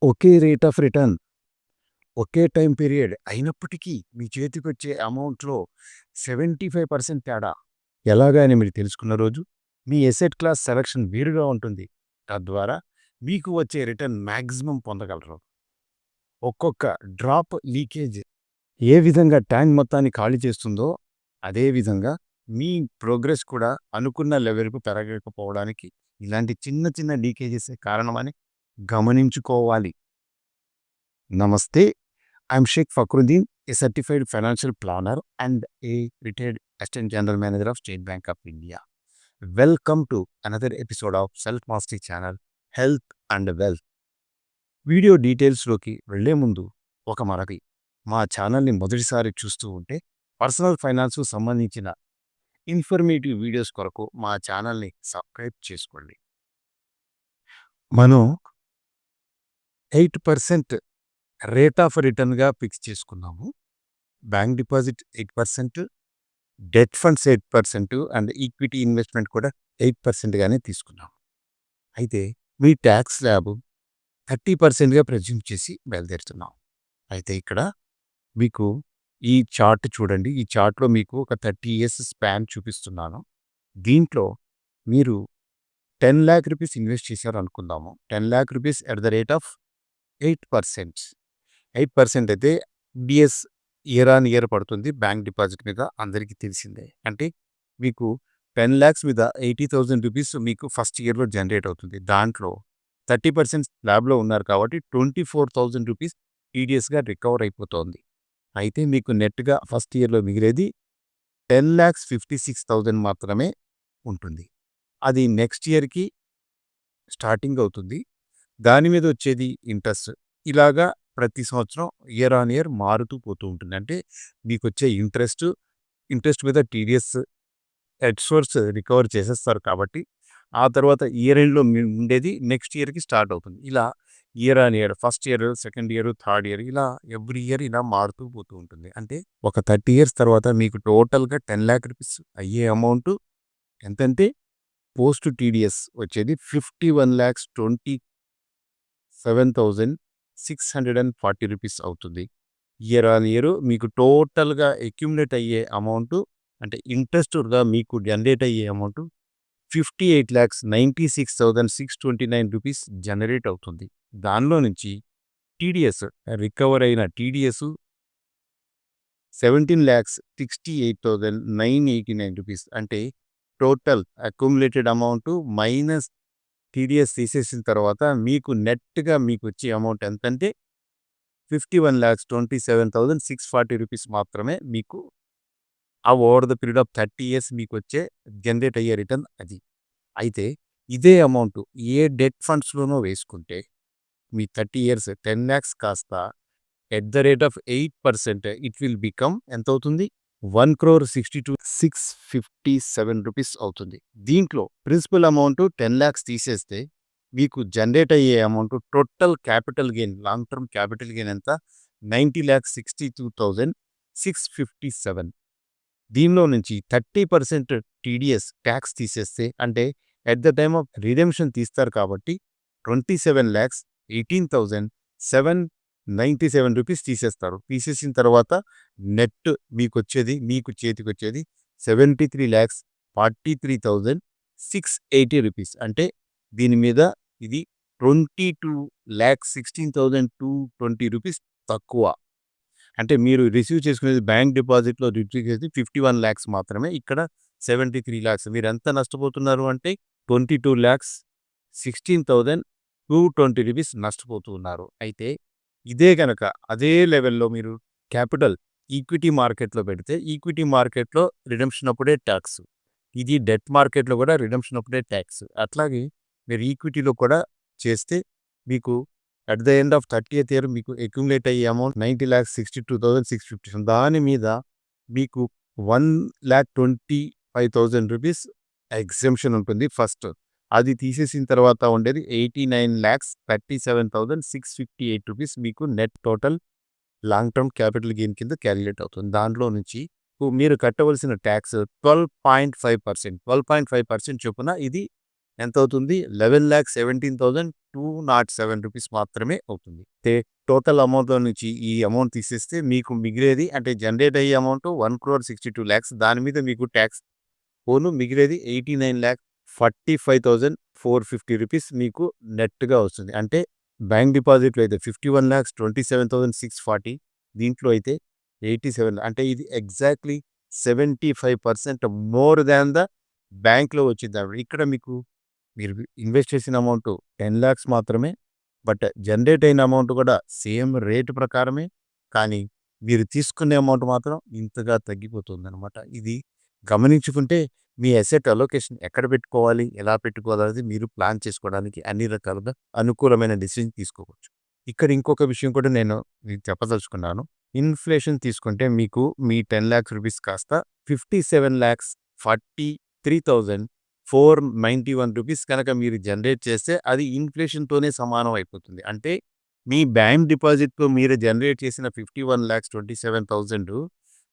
Okay rate of return, okay time period అయినప్పటికీ మీ చేతికొచ్చే అమౌంట్‌లో 75% తేడా. ఎలాగా అని మీరు తెలుసుకున్న రోజు, మీ ఎసెట్ క్లాస్ సెలక్షన్ వేరుగా ఉంటుంది. తద్వారా మీకు వచ్చే రిటర్న్ మాక్సిమం పొందగలరు. ఒక్కొక్క డ్రాప్ లీకేజ్ ఏ విధంగా ట్యాంక్ మొత్తాన్ని ఖాళీ చేస్తుందో, అదే విధంగా మీ ప్రోగ్రెస్ కూడా అనుకున్న లెవెల్‌కు పెరగకపోవడానికి ఇలాంటి చిన్న చిన్న లీకేజెసే కారణమని గమనించుకోవాలి. నమస్తే. I'm Sheikh Fakhruddin, a certified financial planner and a retired assistant general manager of State Bank of India. Welcome to another episode of Self Mastery Channel, Health and Wealth. Video డీటెయిల్స్లోకి వెళ్లే ముందు ఒక మనవి, మా ఛానల్ని మొదటిసారి చూస్తూ ఉంటే పర్సనల్ ఫైనాన్స్ సంబంధించిన ఇన్ఫర్మేటివ్ వీడియోస్ కొరకు మా ఛానల్ని సబ్స్క్రైబ్ చేసుకోండి. మనం 8% రేట్ ఆఫ్ రిటర్న్గా ఫిక్స్ చేసుకున్నాము. Bank deposit 8%, debt funds 8% and equity investment కూడా 8%గానే తీసుకున్నాం. అయితే మీ ట్యాక్స్ ల్యాబ్ 30%గా ప్రెజ్యూమ్ చేసి బయలుదేరుతున్నాం. అయితే ఇక్కడ మీకు ఈ చార్ట్ చూడండి. ఈ చార్ట్లో మీకు ఒక 30 years స్పాన్ చూపిస్తున్నాను. దీంట్లో మీరు 10 lakh rupees ఇన్వెస్ట్ చేశారు అనుకుందాము. 10 lakh rupees at the rate of 8%. 8% అయితే డిఎస్ ఇయర్ ఆన్ ఇయర్ పడుతుంది బ్యాంక్ డిపాజిట్ మీద, అందరికీ తెలిసిందే. అంటే మీకు 10 lakhs మీద 80,000 రూపీస్ మీకు ఫస్ట్ ఇయర్లో జనరేట్ అవుతుంది. దాంట్లో 30% స్లాబ్లో ఉన్నారు కాబట్టి 24,000 రూపీస్ టీడీఎస్గా రికవర్ అయిపోతుంది. అయితే మీకు నెట్గా ఫస్ట్ ఇయర్లో మిగిలేది 10,56,000 మాత్రమే ఉంటుంది. అది నెక్స్ట్ ఇయర్కి స్టార్టింగ్ అవుతుంది. దాని మీద వచ్చేది ఇంట్రెస్ట్. ఇలాగా ప్రతి సంవత్సరం ఇయర్ ఆన్ ఇయర్ మారుతూ పోతూ ఉంటుంది. అంటే మీకు వచ్చే ఇంట్రెస్ట్ మీద టీడీఎస్ ఎట్ సోర్స్ రికవర్ చేసేస్తారు కాబట్టి ఆ తర్వాత ఇయర్ ఎండ్లో ఉండేది నెక్స్ట్ ఇయర్కి స్టార్ట్ అవుతుంది. ఇలా year on year first year, second year, third year ఇలా ఎవ్రీ ఇయర్ ఇలా మారుతూ పోతూ ఉంటుంది. అంటే ఒక 30 years తర్వాత మీకు టోటల్గా 10 lakh rupees అయ్యే అమౌంట్ ఎంతంటే పోస్ట్ టీడీఎస్ వచ్చేది 51,27,640 రూపీస్ అవుతుంది. ఇయర్ ఆన్ ఇయర్ మీకు టోటల్గా అక్యుములేట్ అయ్యే అమౌంట్ అంటే ఇంట్రెస్ట్గా మీకు జనరేట్ అయ్యే అమౌంట్ 58,96,629 రూపీస్ జనరేట్ అవుతుంది. దానిలో నుంచి టీడీఎస్ రికవర్ అయిన టీడీఎస్ 17,68,989 రూపీస్. అంటే total accumulated amount minus TDS తీసేసిన తర్వాత మీకు నెట్గా మీకు వచ్చే అమౌంట్ ఎంతంటే 51,27,640 రూపీస్ మాత్రమే మీకు ఆ over the period of 30 years మీకు వచ్చే జనరేట్ అయ్యే రిటర్న్ అది. అయితే ఇదే అమౌంట్ ఏ డెట్ ఫండ్స్లోనో వేసుకుంటే మీ 30 years 10 lakhs కాస్త at the rate of 8% it will become ఎంత అవుతుంది? 1,62,657 రూపీస్ అవుతుంది. దీంట్లో ప్రిన్సిపల్ అమౌంట్ 10 lakhs తీసేస్తే మీకు జనరేట్ అయ్యే amount total capital gain, long term capital gain ఎంత? 90,62,657. దీనిలో నుంచి 30% టీడీఎస్ ట్యాక్స్ తీసేస్తే అంటే at the time of redemption తీస్తారు కాబట్టి 27,18,797 రూపీస్ తీసేస్తారు. తీసేసిన తర్వాత నెట్ మీకు చేతికి వచ్చేది 73,43,680 రూపీస్. అంటే దీని మీద ఇది 22,16,220 రూపీస్ తక్కువ. అంటే మీరు రిసీవ్ చేసుకునేది బ్యాంక్ డిపాజిట్లో రిసీవ్ చేసి 51 lakhs మాత్రమే, ఇక్కడ 73 lakhs. మీరు ఎంత నష్టపోతున్నారు అంటే 22,16,220 రూపీస్ నష్టపోతూ ఉన్నారు. అయితే ఇదే కనుక అదే లెవెల్లో మీరు క్యాపిటల్ ఈక్విటీ మార్కెట్లో పెడితే ఈక్విటీ మార్కెట్లో రిడెంప్షన్ అప్పుడే ట్యాక్స్, ఇది డెట్ మార్కెట్లో కూడా రిడెంప్షన్ అప్పుడే ట్యాక్స్. అట్లాగే మీరు ఈక్విటీలో కూడా చేస్తే మీకు at the end of 30th year మీకు అక్యుములేట్ అయ్యే అమౌంట్ 90,62,650. దాని మీద మీకు 1,25,000 రూపీస్ ఎగ్జంప్షన్ ఉంటుంది ఫస్ట్. అది తీసేసిన తర్వాత ఉండేది 89,37,658 రూపీస్ మీకు net total long term capital gain కింద క్యాలిక్యులేట్ అవుతుంది. దాంట్లో నుంచి మీరు కట్టవలసిన ట్యాక్స్ 12.5%. 12.5% చొప్పున ఇది ఎంత అవుతుంది? 11,17,207 రూపీస్ మాత్రమే అవుతుంది. టోటల్ అమౌంట్‌లో నుంచి ఈ అమౌంట్ తీసేస్తే మీకు మిగిలేది అంటే జనరేట్ అయ్యే అమౌంట్ 1,62,00,000 దాని మీద మీకు టాక్స్ పోను మిగిలేది 89,45,450 రూపీస్ మీకు నెట్‌గా వస్తుంది. అంటే బ్యాంక్ డిపాజిట్‌లో అయితే 51,27,640 దీంట్లో అయితే 87 అంటే ఇది ఎగ్జాక్ట్‌లీ 75% మోర్ దాన్ ద బ్యాంక్‌లో వచ్చిందన్నమాట. ఇక్కడ మీకు మీరు ఇన్వెస్ట్ చేసిన అమౌంట్ 10,00,000 మాత్రమే. బట్ జనరేట్ అయిన అమౌంట్ కూడా సేమ్ రేట్ ప్రకారమే. కానీ మీరు తీసుకునే అమౌంట్ మాత్రం ఇంతగా తగ్గిపోతుందన్నమాట. ఇది గమనించుకుంటే మీ అసెట్ అలోకేషన్ ఎక్కడ పెట్టుకోవాలి, ఎలా పెట్టుకోవాలనేది మీరు ప్లాన్ చేసుకోవడానికి అన్ని రకాలుగా అనుకూలమైన డెసిషన్ తీసుకోవచ్చు. ఇక్కడ ఇంకొక విషయం కూడా నేను మీకు చెప్పదలుచుకున్నాను. ఇన్ఫ్లేషన్ తీసుకుంటే మీకు మీ 10,00,000 రూపీస్ కాస్త 57,43,491 రూపీస్ కనుక మీరు జనరేట్ చేస్తే అది ఇన్ఫ్లేషన్‌తోనే సమానం అయిపోతుంది. అంటే మీ బ్యాంక్ డిపాజిట్‌తో మీరు జనరేట్ చేసిన 51,27,000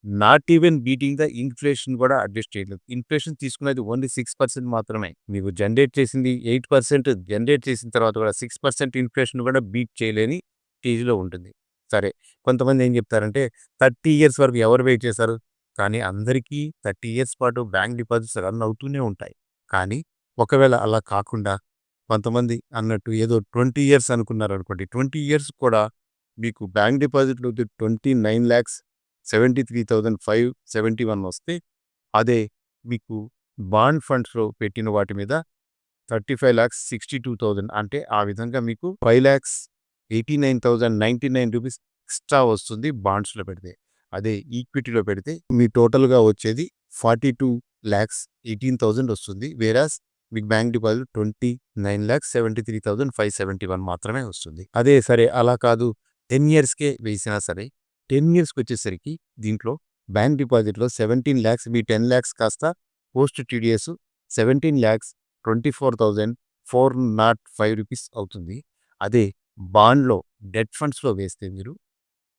not even beating the inflation కూడా అడ్జస్ట్ చేయలేదు. ఇన్ఫ్లేషన్ తీసుకున్నది ఓన్లీ 6% మాత్రమే. మీకు జనరేట్ చేసింది 8% జనరేట్ చేసిన తర్వాత కూడా 6% ఇన్ఫ్లేషన్ కూడా బీట్ చేయలేని స్టేజ్‌లో ఉంటుంది. సరే, కొంతమంది ఏం చెప్తారంటే 30 ఇయర్స్ వరకు ఎవరు వెయిట్ చేశారు? కానీ అందరికీ 30 ఇయర్స్ పాటు బ్యాంక్ డిపాజిట్స్ రన్ అవుతూనే ఉంటాయి. కానీ ఒకవేళ అలా కాకుండా కొంతమంది అన్నట్టు ఏదో 20 ఇయర్స్ అనుకున్నారనుకోండి. 20 ఇయర్స్ కూడా మీకు బ్యాంక్ డిపాజిట్‌లో 29,73,571 వస్తే అదే మీకు బాండ్ ఫండ్స్‌లో పెట్టిన వాటి మీద 35,62,000 అంటే ఆ విధంగా మీకు 5,89,099 రూపీస్ ఎక్స్ట్రా వస్తుంది బాండ్స్‌లో పెడితే. అదే ఈక్విటీలో పెడితే మీ టోటల్‌గా వచ్చేది 42,18,000 వస్తుంది. వేరాస్ మీకు బ్యాంక్ డిపాజిట్ 29,73,571 మాత్రమే వస్తుంది. అదే సరే అలా కాదు 10 ఇయర్స్‌కే వేసినా సరే 10 ఇయర్స్‌కి వచ్చేసరికి దీంట్లో బ్యాంక్ డిపాజిట్‌లో 17,00,000 మీ 10,00,000 కాస్త పోస్ట్ టీడీఎస్ 17,24,405 రూపీస్ అవుతుంది. అదే బాండ్‌లో డెట్ ఫండ్స్‌లో వేస్తే మీరు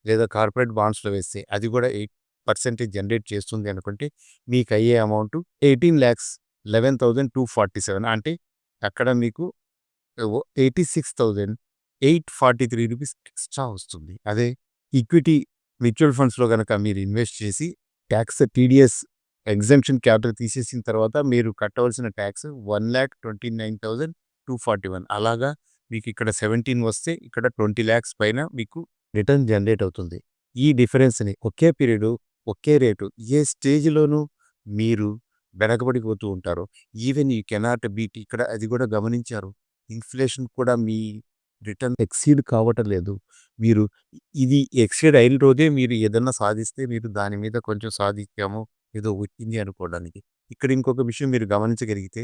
లేదా కార్పొరేట్ బాండ్స్‌లో వేస్తే అది కూడా 8% జనరేట్ చేస్తుంది అనుకుంటే మీకు అయ్యే అమౌంట్ 18,11,247 అంటే అక్కడ మీకు 86,843 రూపీస్ ఎక్స్ట్రా వస్తుంది. అదే ఈక్విటీ మ్యూచువల్ ఫండ్స్‌లో గనక మీరు ఇన్వెస్ట్ చేసి ట్యాక్స్ టీడీఎస్ ఎగ్జంప్షన్ క్యాపిటల్ తీసేసిన తర్వాత మీరు కట్టవలసిన ట్యాక్స్ 1,29,241 అలాగా మీకు ఇక్కడ 17 వస్తే ఇక్కడ 20,00,000 పైన మీకు రిటర్న్ జనరేట్ అవుతుంది. ఈ డిఫరెన్స్‌ని ఒకే పీరియడ్, ఒకే రేటు ఏ స్టేజ్‌లోనూ మీరు వెనకబడిపోతూ ఉంటారు. ఈవెన్ యూ కెనాట్ బీట్ ఇక్కడ అది కూడా గమనించారు. ఇన్ఫ్లేషన్ కూడా మీ రిటర్న్ ఎక్సీడ్ కావటం లేదు. మీరు ఇది ఎక్సీడ్ అయిన రోజే మీరు ఏదన్నా సాధిస్తే మీరు దాని మీద కొంచెం సాధించాము ఏదో వచ్చింది అనుకోవడానికి. ఇక్కడ ఇంకొక విషయం మీరు గమనించగలిగితే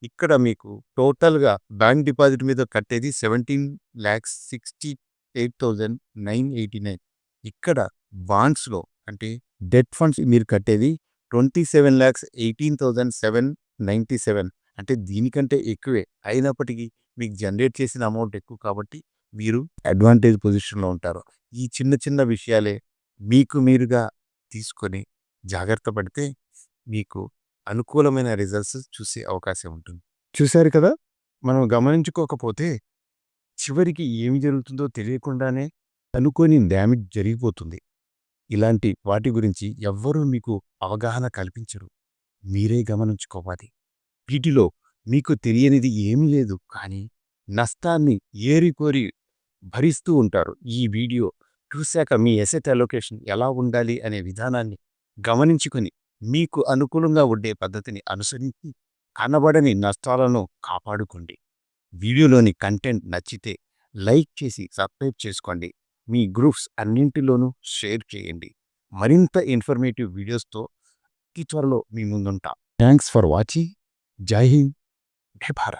ఇక్కడ మీకు టోటల్‌గా బ్యాంక్ డిపాజిట్ మీద కట్టేది 17,68,989 ఇక్కడ బాండ్స్‌లో అంటే డెట్ ఫండ్స్ మీరు కట్టేది 27,18,797 అంటే దీనికంటే ఎక్కువే. అయినప్పటికీ మీకు జనరేట్ చేసిన అమౌంట్ ఎక్కువ కాబట్టి మీరు అడ్వాంటేజ్ పొజిషన్‌లో ఉంటారు. ఈ చిన్న చిన్న విషయాలే మీకు మీరుగా తీసుకొని జాగ్రత్త పడితే మీకు అనుకూలమైన రిజల్ట్స్ చూసే అవకాశం ఉంటుంది. చూశారు కదా! మనం గమనించుకోకపోతే చివరికి ఏమి జరుగుతుందో తెలియకుండానే అనుకోని డ్యామేజ్ జరిగిపోతుంది. ఇలాంటి వాటి గురించి ఎవ్వరూ మీకు అవగాహన కల్పించరు. మీరే గమనించుకోవాలి. వీటిలో మీకు తెలియనిది ఏమీ లేదు. కానీ నష్టాన్ని ఏరికోరి భరిస్తూ ఉంటారు. ఈ వీడియో చూశాక మీ అసెట్ అలోకేషన్ ఎలా ఉండాలి అనే విధానాన్ని గమనించుకొని మీకు అనుకూలంగా ఉండే పద్ధతిని అనుసరించి కనబడని నష్టాలను కాపాడుకోండి. వీడియోలోని కంటెంట్ నచ్చితే లైక్ చేసి సబ్స్క్రైబ్ చేసుకోండి. మీ గ్రూప్స్ అన్నింటిలోనూ షేర్ చేయండి. మరింత ఇన్ఫర్మేటివ్ వీడియోస్తో అతి త్వరలో మీ ముందుంటా. Thanks for watching. Jai Hind. జై భారత్.